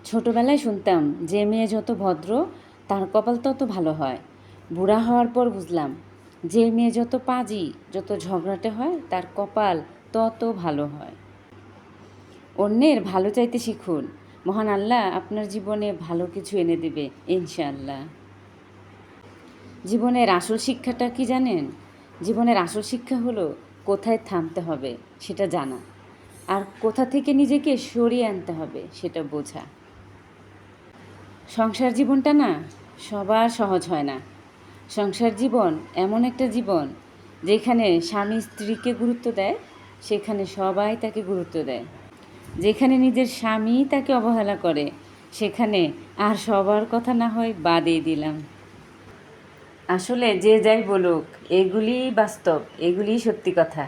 ছোটবেলায় শুনতাম যে মেয়ে যত ভদ্র তার কপাল তত ভালো হয়। বুড়া হওয়ার পর বুঝলাম যে মেয়ে যত পাজি, যত ঝগড়াটে হয় তার কপাল তত ভালো হয়। অন্যের ভালো চাইতে শিখুন, মহান আল্লাহ আপনার জীবনে ভালো কিছু এনে দেবে ইনশাআল্লাহ। জীবনের আসল শিক্ষাটা কি জানেন? জীবনের আসল শিক্ষা হলো কোথায় থামতে হবে সেটা জানা, আর কোথা থেকে নিজেকে সরিয়ে আনতে হবে সেটা বোঝা। সংসার জীবনটা না সবার সহজ হয় না। সংসার জীবন এমন একটা জীবন যেখানে স্বামী স্ত্রীকে গুরুত্ব দেয়, সেখানে সবাই তাকে গুরুত্ব দেয়। যেখানে নিজের স্বামী তাকে অবহেলা করে, সেখানে আর সবার কথা না হয় বাদই দিলাম। আসলে যে যাই বলুক, এগুলিই বাস্তব, এগুলিই সত্যি কথা।